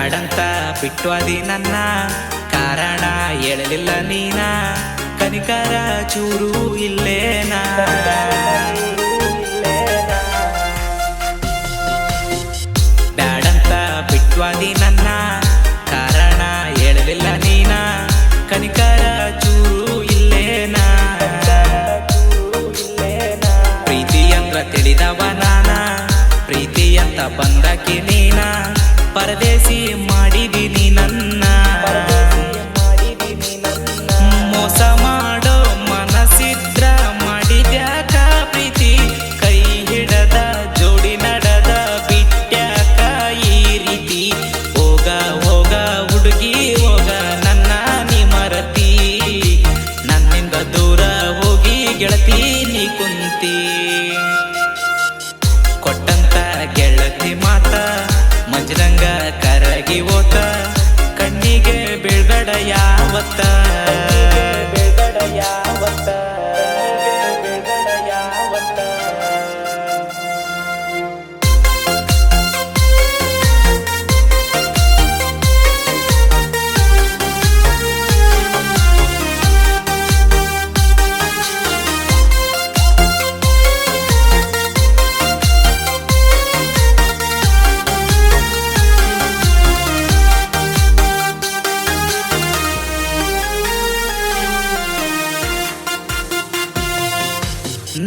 ಬ್ಯಾಡಂತ ಬಿಟ್ಟು ಅದಿ ನನ್ನ ಕಾರಣ ಹೇಳಲಿಲ್ಲ ನೀನ ಕನಿಕರ ಚೂರು ಇಲ್ಲೇನಾ ಬ್ಯಾಡಂತ ಬಿಟ್ಟು ಅದಿ ನನ್ನ ಕಾರಣ ಹೇಳಲಿಲ್ಲ ನೀನ ಕನಿಕರ ಚೂರು ಇಲ್ಲೇನಾ ಪ್ರೀತಿ ಅಂದ್ರ ತಿಳಿದವ ನಾನ ಪ್ರೀತಿ ಅಂತ ಬಂದಕಿ ನೀನ ಪರದೇಸಿ ಮಾಡಿದೀನಿ ನನ್ನ ಮೋಸ ಮಾಡೋ ಮನಸ್ಸಿದ್ರ ಮಾಡಿದ್ಯಾಕ ಪ್ರೀತಿ ಕೈ ಹಿಡದ ಜೋಡಿ ನಡದ ಬಿಟ್ಟ್ಯಾಕ ಈ ರೀತಿ ಹೋಗ ಹೋಗ ಹುಡುಗಿ ಹೋಗ ನನ್ನ ನೀ ಮರತಿ ನನ್ನಿಂದ ದೂರ ಹೋಗಿ ಗೆಳತಿ ನೀ ಕುಂತಿ ಕೊಟ್ಟಂತ ಗೆಳತಿ ಮಾತ ಮಂಜರಂಗ ಕರಗಿ ಓತ ಕಣ್ಣಿಗೆ ಬೀಳ್ಬೇಡ ಯಾವತ್ತ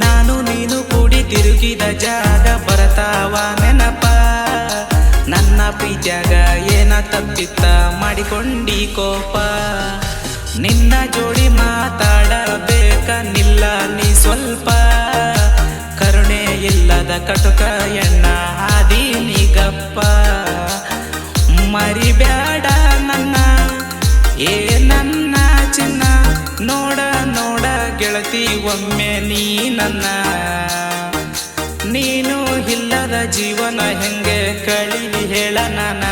ನಾನು ನೀನು ಕೂಡಿ ತಿರುಗಿದ ಜಾಗ ಬರತಾವ ನೆನಪ ನನ್ನ ಪ್ರೀತ್ಯಾಗ ಏನ ತಪ್ಪಿತ್ತ ಮಾಡಿಕೊಂಡಿ ಕೋಪ ನಿನ್ನ ಜೋಡಿ ಮಾತಾಡಬೇಕ ನಿಲ್ಲ ನೀ ಸ್ವಲ್ಪ ಕರುಣೆ ಇಲ್ಲದ ಕಟುಕ ಎಣ್ಣ ಹಾದಿ ನೀಗಪ್ಪ ಮರಿಬ್ಯಾಡ ನನ್ನ ಏ ನನ್ನ ಚಿನ್ನ ನೋಡ ನೋಡ ಗೆಳತಿ ಒಮ್ಮೆ ನೀ ನನ್ನ ನೀನು ಇಲ್ಲದ ಜೀವನ ಹೆಂಗೆ ಕಳಿ ಹೇಳ ನಾನ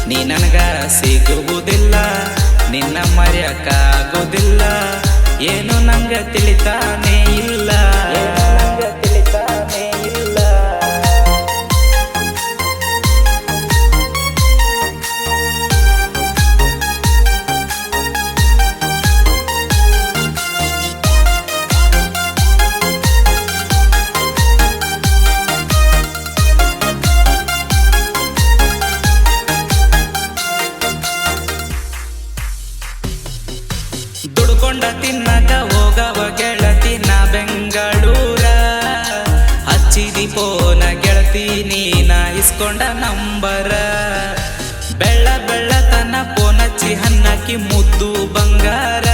ನೀ ನನಗ ಸಿಗುವುದಿಲ್ಲ ನಿನ್ನ ಮರೆಯಕ್ಕಾಗುವುದಿಲ್ಲ ಏನು ನಂಗ ತಿಳಿತಾನೇ ಇಲ್ಲ ದುಡ್ಕೊಂಡ ತಿನ್ನಕ ಹೋಗವ ಗೆಳತಿ ನಾ ಬೆಂಗಳೂರ ಹಚ್ಚಿದಿ ಪೋನ ಗೆಳತಿ ನೀನ ಇಸ್ಕೊಂಡ ನಂಬರ ಬೆಳ್ಳ ಬೆಳ್ಳತನ ಪೋನಚ್ಚಿ ಹನ್ನಕ್ಕಿ ಮುದ್ದು ಬಂಗಾರ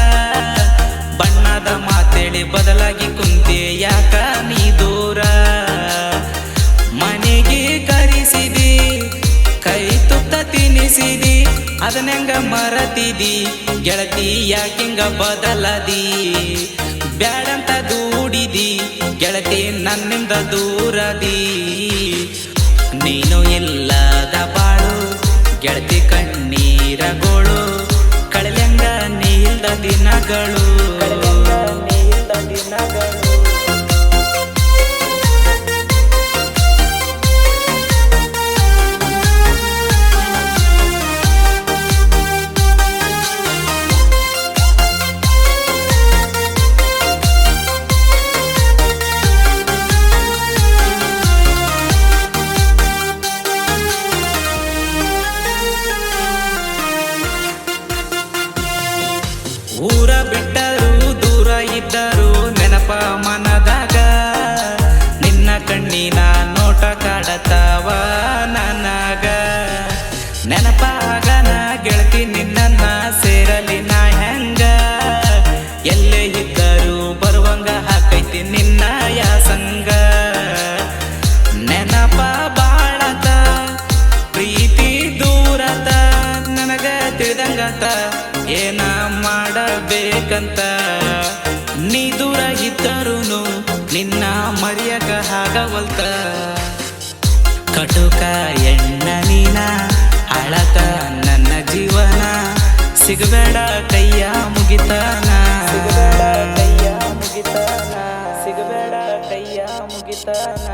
ಬಣ್ಣದ ಮಾತೇಳಿ ಬದಲಾಗಿ ಕುಂತೆ ಯಾಕ ನೀ ದೂರ ಮನೆಗೆ ಕರೆಸಿದಿ ಕೈ ತುತ್ತ ತಿನಿಸಿದಿ ಅದನ್ನೆಂಗ ಮರತಿದಿ ಗೆಳತಿ ಯಾಕಿಂಗ ಬದಲದಿ ಬ್ಯಾಡಂತ ದೂಡಿದಿ ಗೆಳತಿ ನನ್ನಿಂದ ದೂರದಿ ನೀನು ಇಲ್ಲದ ಬಾಳು ಗೆಳತಿ ಕಣ್ಣೀರಗೋಳು ಕಳೆಲೆಂಗ ನೀಲ್ದ ದಿನಗಳು ಊರ ಬಿಟ್ಟರು ದೂರ ಇದ್ದರು ನೆನಪ ಮನದಾಗ ನಿನ್ನ ಕಣ್ಣಿನ ನೋಟ ಕಾಡತಾವ ನನಗ ನೆನಪಾಗನ ಗೆಳತಿ ನಿನ್ನ ಸೇರಲಿ ನಾ ಹೆಂಗ ಎಲ್ಲೇ ಇದ್ದರು ಬರುವಂಗ ಹಾಕೈತಿ ನಿನ್ನ ಯಾಸಂಗ ನೆನಪ ಬಾಳತ ಪ್ರೀತಿ ದೂರತ ನನಗ ತಿಳಿದಂಗತ ಏನ ಮಾಡಬೇಕಂತ ನೀ ದೂರ ಇದ್ದರೂನು ನಿನ್ನ ಮರೆಯಕ ಆಗವಲ್ತ ಕಟುಕ ಎಣ್ಣ ನೀನ ಅಳಕ ನನ್ನ ಜೀವನ ಸಿಗಬೇಡ ಕೈಯ ಮುಗಿತಾನ ಸಿಗಬೇಡ ಕೈಯ ಮುಗಿತಾನ